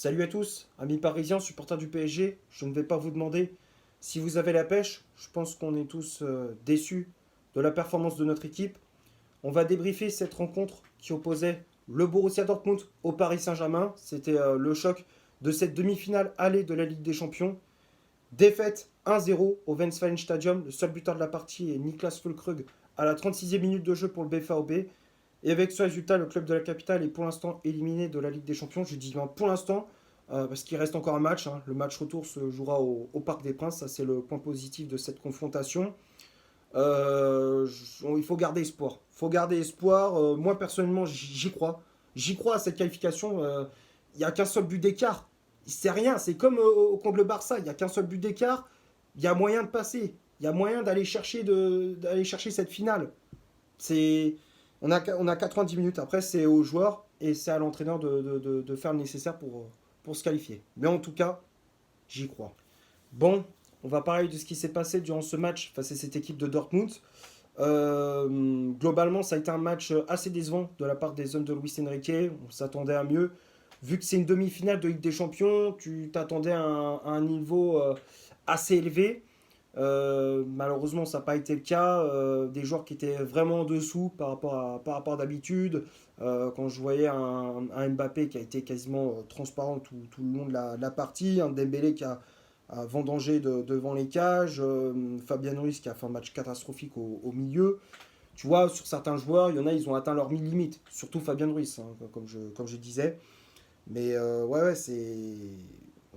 Salut à tous, amis parisiens, supporters du PSG. Je ne vais pas vous demander si vous avez la pêche. Je pense qu'on est tous déçus de la performance de notre équipe. On va débriefer cette rencontre qui opposait le Borussia Dortmund au Paris Saint-Germain. C'était le choc de cette demi-finale aller de la Ligue des Champions. Défaite 1-0 au Westfalenstadion. Le seul buteur de la partie est Niklas Füllkrug à la 36e minute de jeu pour le BVB. Et avec ce résultat, le club de la capitale est pour l'instant éliminé de la Ligue des Champions. Je dis bien pour l'instant, parce qu'il reste encore un match, hein. Le match retour se jouera au Parc des Princes. Ça, c'est le point positif de cette confrontation. Il faut garder espoir. Faut garder espoir. Moi, personnellement, j'y crois. J'y crois à cette qualification. Il n'y a qu'un seul but d'écart. C'est rien. C'est comme contre le Barça. Il n'y a qu'un seul but d'écart. Il y a moyen de passer. Il y a moyen d'aller chercher cette finale. C'est, on a 90 minutes. Après, c'est aux joueurs et c'est à l'entraîneur de faire le nécessaire pour se qualifier. Mais en tout cas, j'y crois. Bon, on va parler de ce qui s'est passé durant ce match face à cette équipe de Dortmund. Globalement, ça a été un match assez décevant de la part des hommes de Luis Enrique. On s'attendait à mieux. Vu que c'est une demi-finale de Ligue des Champions, tu t'attendais à un niveau assez élevé. Malheureusement, ça n'a pas été le cas. Des joueurs qui étaient vraiment en dessous par rapport à d'habitude. Quand je voyais un Mbappé qui a été quasiment transparent tout le long de la partie, un Dembélé qui a vendangé devant les cages, Fabian Ruiz qui a fait un match catastrophique au milieu. Tu vois, sur certains joueurs, il y en a, ils ont atteint leur limite. Surtout Fabian Ruiz, hein, comme je disais. Mais ouais,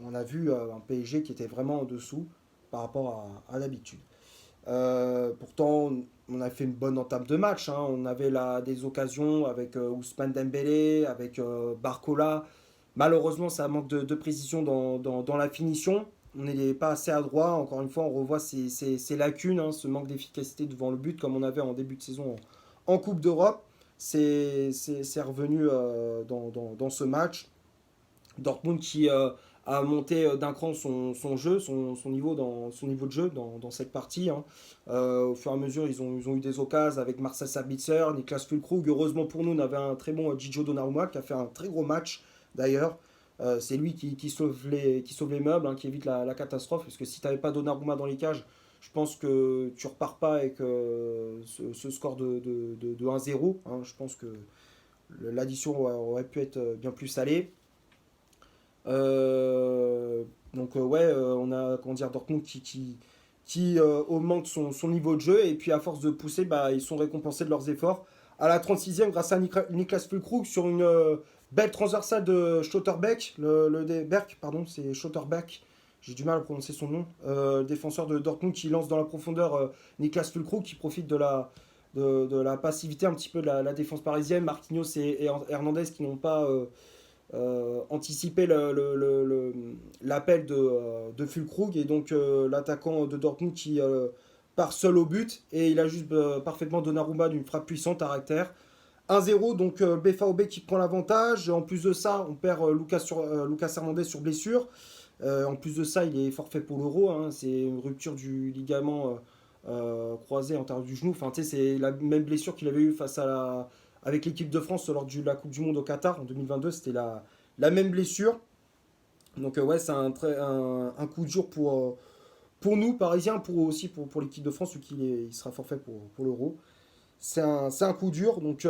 on a vu un PSG qui était vraiment en dessous par rapport à l'habitude. Pourtant, on a fait une bonne entame de match, hein. On avait des occasions avec Ousmane Dembélé, avec Barcola. Malheureusement, ça manque de précision dans la finition. On n'est pas assez adroit. Encore une fois, on revoit ces lacunes, hein, ce manque d'efficacité devant le but, comme on avait en début de saison en Coupe d'Europe. C'est revenu dans ce match. Dortmund qui a monté d'un cran son jeu, son niveau de jeu dans cette partie, hein. Au fur et à mesure, ils ont eu des occasions avec Marcel Sabitzer, Niklas Füllkrug. Heureusement pour nous, on avait un très bon Gigio Donnarumma qui a fait un très gros match d'ailleurs. C'est lui qui sauve les meubles, hein, qui évite la catastrophe. Parce que si tu n'avais pas Donnarumma dans les cages, je pense que tu repars pas avec ce score de 1-0, hein. Je pense que l'addition aurait pu être bien plus salée. Ouais, on a comment dire, Dortmund qui augmente son niveau de jeu et puis à force de pousser, bah, ils sont récompensés de leurs efforts. À la 36e, grâce à Niklas Füllkrug sur une belle transversale de Schlotterbeck, Berg, pardon, c'est Schlotterbeck, j'ai du mal à prononcer son nom, défenseur de Dortmund qui lance dans la profondeur Niklas Füllkrug qui profite de la passivité un petit peu de la défense parisienne. Marquinhos et Hernandez qui n'ont pas anticiper l'appel de Füllkrug et donc l'attaquant de Dortmund qui part seul au but et il a juste parfaitement Donnarumma d'une frappe puissante à caractère. 1-0, donc BVB qui prend l'avantage. En plus de ça, on perd Lucas Hernandez sur blessure. En plus de ça, il est forfait pour l'Euro, hein. C'est une rupture du ligament croisé antérieur du genou. Enfin, c'est la même blessure qu'il avait eu avec l'équipe de France lors de la Coupe du Monde au Qatar en 2022. C'était la même blessure. Donc ouais, c'est un coup dur pour nous, Parisiens, aussi pour l'équipe de France, vu il sera forfait pour l'Euro. C'est un coup dur. Donc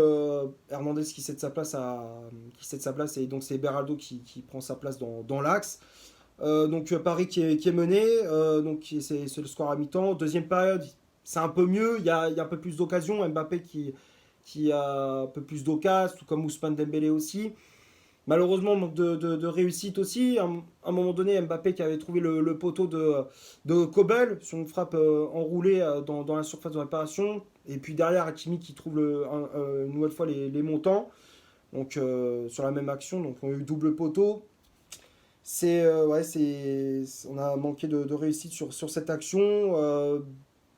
Hernandez qui cède sa place et donc c'est Beraldo qui prend sa place dans l'axe. Donc Paris qui est mené, donc c'est le score à mi-temps. Deuxième période, c'est un peu mieux, il y a un peu plus d'occasions. Mbappé qui a un peu plus d'occasions, tout comme Ousmane Dembélé aussi. Malheureusement, manque de réussite aussi. À un moment donné, Mbappé qui avait trouvé le poteau de Kobel sur une frappe enroulée dans la surface de réparation. Et puis derrière, Hakimi qui trouve une nouvelle fois les montants. Donc sur la même action, donc on a eu double poteau. Ouais, on a manqué de réussite sur cette action.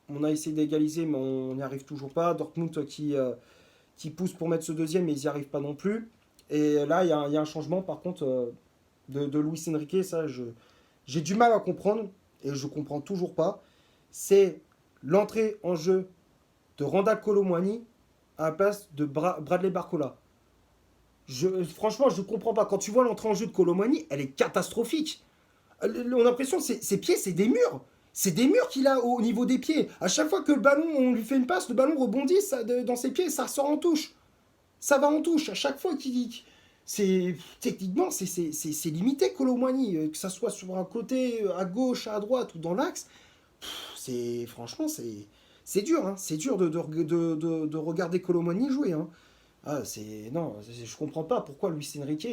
On a essayé d'égaliser, mais on n'y arrive toujours pas. Dortmund qui pousse pour mettre ce deuxième, mais ils n'y arrivent pas non plus. Et là, il y a un changement, par contre, de Luis Enrique. Ça, j'ai du mal à comprendre, et je comprends toujours pas. C'est l'entrée en jeu de Randal Kolo Muani à la place de Bradley Barcola. Franchement, je comprends pas. Quand tu vois l'entrée en jeu de Colomani, elle est catastrophique. On a l'impression que ses pieds, c'est des murs. C'est des murs qu'il a au niveau des pieds. À chaque fois que le ballon, on lui fait une passe, le ballon rebondit dans ses pieds et ça ressort en touche. Ça va en touche. À chaque fois qu'il. C'est techniquement c'est limité Colomani, que ça soit sur un côté, à gauche, à droite ou dans l'axe. C'est franchement c'est dur, hein. C'est dur de regarder Colomani jouer, hein. Ah, je comprends pas pourquoi Luis Enrique,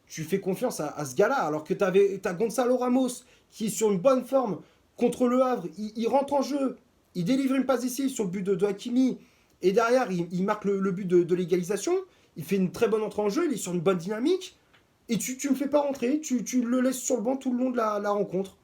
tu fais confiance à ce gars-là, alors que t'as Gonzalo Ramos qui est sur une bonne forme contre le Havre, il rentre en jeu, il délivre une passe ici sur le but de Hakimi, et derrière il marque le but de l'égalisation, il fait une très bonne entrée en jeu, il est sur une bonne dynamique, et tu ne le fais pas rentrer, tu le laisses sur le banc tout le long de la rencontre.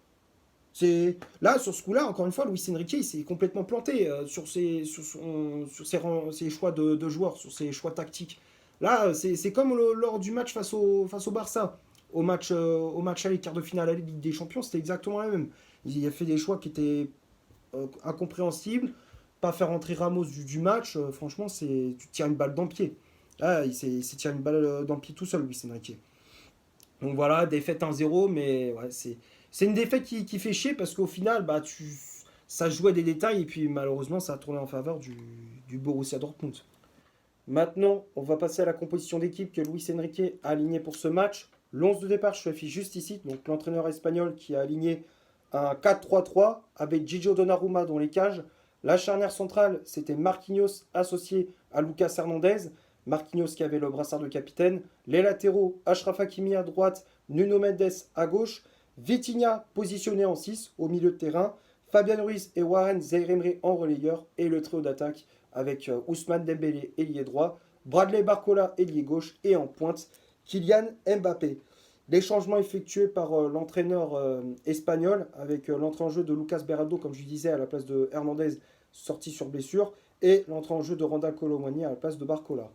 Là, sur ce coup-là, encore une fois, Luis Enrique il s'est complètement planté sur ses choix de joueurs, sur ses choix tactiques. Là, c'est comme lors du match face au Barça. Au match aller, quart de finale à la Ligue des Champions, c'était exactement la même. Il a fait des choix qui étaient incompréhensibles. Pas faire entrer Ramos du match, franchement, tu te tires une balle dans le pied. Là, il s'est tiré une balle dans le pied tout seul, Luis Enrique. Donc voilà, défaite 1-0, mais ouais, c'est une défaite qui fait chier parce qu'au final, bah, ça jouait des détails et puis malheureusement, ça a tourné en faveur du Borussia Dortmund. Maintenant, on va passer à la composition d'équipe que Luis Enrique a alignée pour ce match. L'11 de départ, je l'affiche juste ici. Donc l'entraîneur espagnol qui a aligné un 4-3-3 avec Gigio Donnarumma dans les cages. La charnière centrale, c'était Marquinhos associé à Lucas Hernandez. Marquinhos qui avait le brassard de capitaine. Les latéraux, Achraf Hakimi à droite, Nuno Mendes à gauche. Vitinha positionné en 6 au milieu de terrain. Fabian Ruiz et Warren Zaïre-Emery en relayeur. Et le trio d'attaque avec Ousmane Dembélé, ailier droit. Bradley Barcola, ailier gauche. Et en pointe, Kylian Mbappé. Les changements effectués par l'entraîneur espagnol avec l'entrée en jeu de Lucas Beraldo, comme je disais, à la place de Hernandez, sorti sur blessure, et l'entrée en jeu de Randal Colomani à la place de Barcola.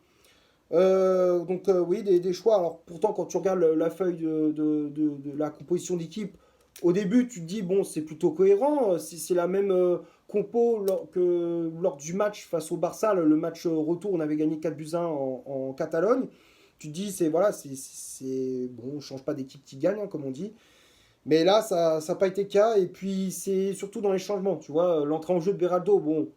Donc oui, des choix. Alors pourtant, quand tu regardes la feuille de la composition d'équipe, au début, tu te dis, bon, c'est plutôt cohérent. C'est la même compo que lors du match face au Barça. Le match retour, on avait gagné 4-1 en Catalogne. Tu te dis, voilà, bon, on change pas d'équipe qui gagne, hein, comme on dit. Mais là, ça n'a pas été le cas. Et puis, c'est surtout dans les changements. Tu vois, l'entrée en jeu de Beraldo, bon,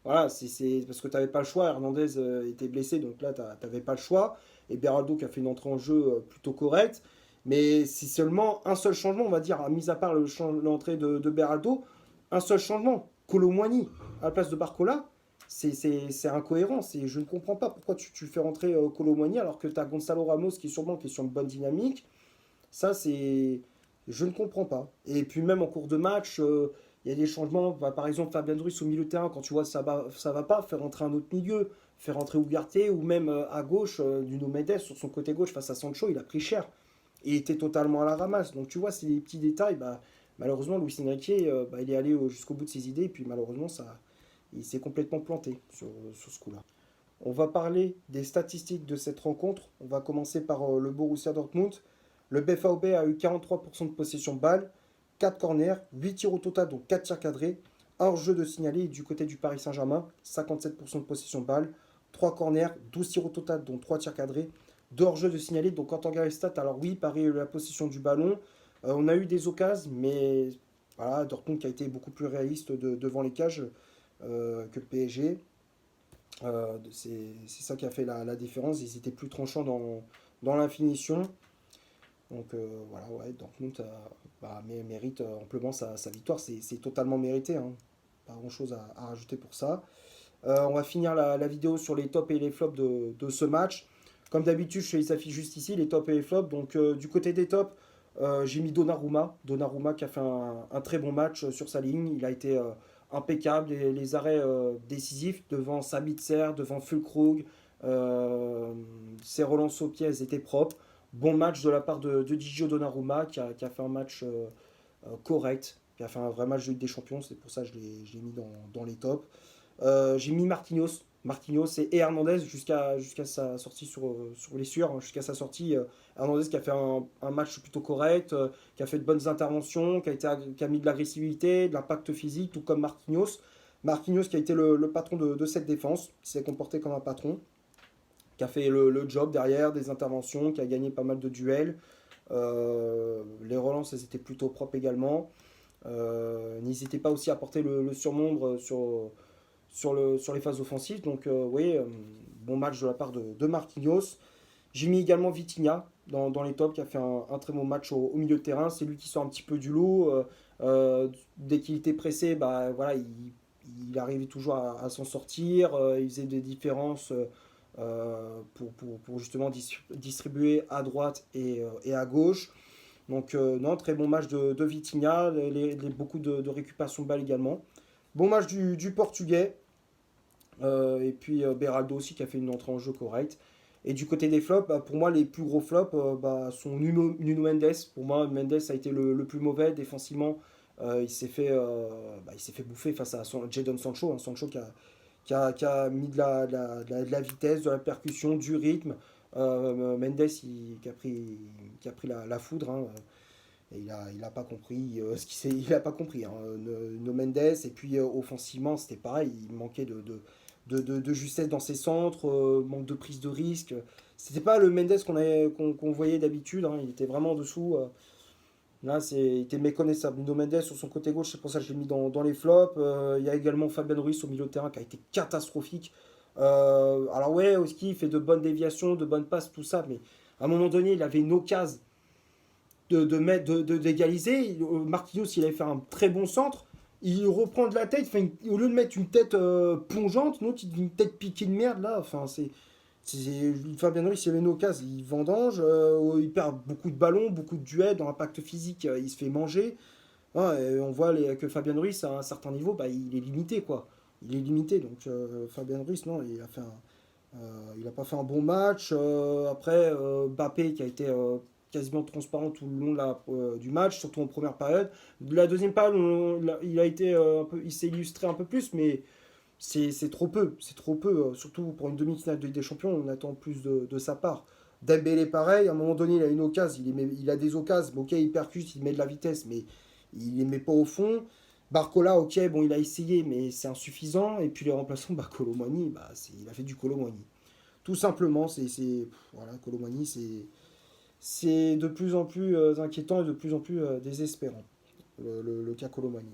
voilà, c'est parce que tu n'avais pas le choix. Hernandez était blessé, donc là, tu n'avais pas le choix. Et Beraldo qui a fait une entrée en jeu plutôt correcte. Mais c'est seulement un seul changement, on va dire, mis à part l'entrée de Beraldo, un seul changement. Colomwani à la place de Barcola, c'est incohérent. Je ne comprends pas pourquoi tu fais rentrer Colomwani alors que tu as Gonzalo Ramos qui est sur une bonne dynamique. Ça, c'est. Je ne comprends pas. Et puis même en cours de match, il y a des changements. Bah, par exemple, Fabien Ruiz au milieu de terrain, quand tu vois ça va pas, faire rentrer un autre milieu, faire rentrer Ugarte ou même à gauche, Nuno Mendes sur son côté gauche face à Sancho, il a pris cher. Et était totalement à la ramasse. Donc tu vois, c'est des petits détails. Bah, malheureusement, Luis Enrique, bah, il est allé jusqu'au bout de ses idées. Et puis malheureusement, il s'est complètement planté sur ce coup-là. On va parler des statistiques de cette rencontre. On va commencer par le Borussia Dortmund. Le BVB a eu 43% de possession de balle, 4 corners, 8 tirs au total, donc 4 tirs cadrés. Un hors-jeu de signalé du côté du Paris Saint-Germain, 57% de possession de balle, 3 corners, 12 tirs au total, dont 3 tirs cadrés. 2 hors-jeu de signalé, donc quand on regarde les stats, alors oui, Paris a eu la possession du ballon. On a eu des occasions, mais voilà, Dortmund qui a été beaucoup plus réaliste devant les cages que le PSG. C'est ça qui a fait la différence. Ils étaient plus tranchants dans la finition. Donc voilà, ouais, Dortmund mérite amplement sa victoire. C'est totalement mérité, hein. Pas grand-chose à rajouter pour ça. On va finir la vidéo sur les tops et les flops de ce match. Comme d'habitude, il s'affiche juste ici, les tops et les flops. Donc du côté des tops, j'ai mis Donnarumma. Donnarumma qui a fait un très bon match sur sa ligne. Il a été impeccable. Les arrêts décisifs devant Sabitzer, devant Füllkrug. Ses relances au pied, elles étaient propres. Bon match de la part de Gigio Donnarumma qui a fait un match correct, qui a fait un vrai match de Ligue des Champions. C'est pour ça que je l'ai mis dans les tops. J'ai mis Marquinhos et Hernandez jusqu'à sa sortie sur blessure, hein, jusqu'à sa sortie. Hernandez qui a fait un match plutôt correct, qui a fait de bonnes interventions, qui a mis de l'agressivité, de l'impact physique, tout comme Marquinhos. Marquinhos qui a été le patron de cette défense, qui s'est comporté comme un patron. qui a fait le job derrière, des interventions, qui a gagné pas mal de duels. Les relances, elles étaient plutôt propres également. N'hésitez pas aussi à porter le surnombre sur les phases offensives. Donc oui, bon match de la part de Marquinhos. J'ai mis également Vitinha dans les tops, qui a fait un très bon match au milieu de terrain. C'est lui qui sort un petit peu du lot. Dès qu'il était pressé, bah, voilà, il arrivait toujours à s'en sortir. Il faisait des différences pour justement distribuer à droite et à gauche. Donc non, très bon match de Vitinha, beaucoup de récupération de balles également. Bon match du Portugais. Et puis Beraldo aussi qui a fait une entrée en jeu correcte. Et du côté des flops, bah, pour moi, les plus gros flops sont Nuno Mendes. Pour moi, Mendes a été le plus mauvais défensivement. Il s'est fait bouffer face à Jadon Sancho. Sancho qui a mis de la vitesse, de la percussion, du rythme. Mendes qui a pris la foudre. Et il a pas compris il a pas compris. No Mendes. Et puis offensivement, c'était pareil. Il manquait de justesse dans ses centres, manque de prise de risque. C'était pas le Mendes qu'on voyait d'habitude. Il était vraiment en dessous. Là, il était méconnaissable. Nuno Mendes sur son côté gauche, c'est pour ça que je l'ai mis dans les flops. Il y a également Fabien Ruiz au milieu de terrain qui a été catastrophique. Alors ouais, Oski fait de bonnes déviations, de bonnes passes, tout ça, mais à un moment donné, il avait une occasion d'égaliser. Marquinhos, il avait fait un très bon centre. Il reprend de la tête, au lieu de mettre une tête plongeante, non, une tête piquée de merde là. Enfin, Fabien Ruiz, il avait une occasion, il vendange, il perd beaucoup de ballons, beaucoup de duels, dans l'impact physique, il se fait manger. Ouais, et on voit que Fabien Ruiz, à un certain niveau, bah, il est limité, quoi. Il est limité, donc Fabien Ruiz, non, il a pas fait un bon match. Après, Mbappé qui a été quasiment transparent tout le long du match, surtout en première période. De la deuxième période, il a été il s'est illustré un peu plus, mais c'est trop peu. C'est trop peu, surtout pour une demi-finale de Ligue des Champions, on attend plus de sa part. Dembélé, pareil, à un moment donné, il a une occasion, il a des occasions, ok, il percute, il met de la vitesse, mais il les met pas au fond. Barcola, ok, bon, il a essayé, mais c'est insuffisant. Et puis les remplaçants, bah, Colomani, il a fait du Colomani. Tout simplement, voilà, Colomani, c'est de plus en plus inquiétant et de plus en plus désespérant, le cas Colomani.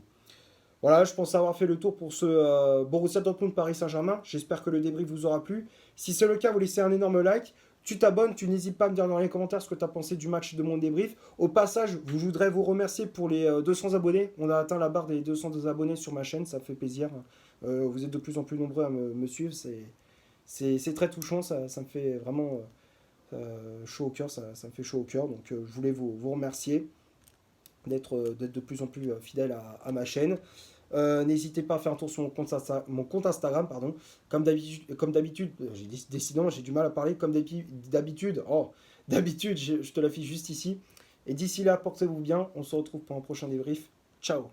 Voilà, je pense avoir fait le tour pour ce Borussia Dortmund Paris Saint-Germain. J'espère que le débrief vous aura plu. Si c'est le cas, vous laissez un énorme like. Tu t'abonnes, tu n'hésites pas à me dire dans les commentaires ce que tu as pensé du match de mon débrief. Au passage, je voudrais vous remercier pour les 200 abonnés. On a atteint la barre des 200 abonnés sur ma chaîne, ça fait plaisir. Vous êtes de plus en plus nombreux à me suivre. C'est très touchant, ça me fait vraiment chaud au cœur. Ça me fait chaud au cœur. Donc je voulais vous remercier d'être de plus en plus fidèle à ma chaîne. N'hésitez pas à faire un tour sur mon compte Instagram, pardon. Comme d'habitude, décidément j'ai du mal à parler. Comme d'habitude, d'habitude, je te l'affiche juste ici. Et d'ici là, portez-vous bien. On se retrouve pour un prochain débrief. Ciao.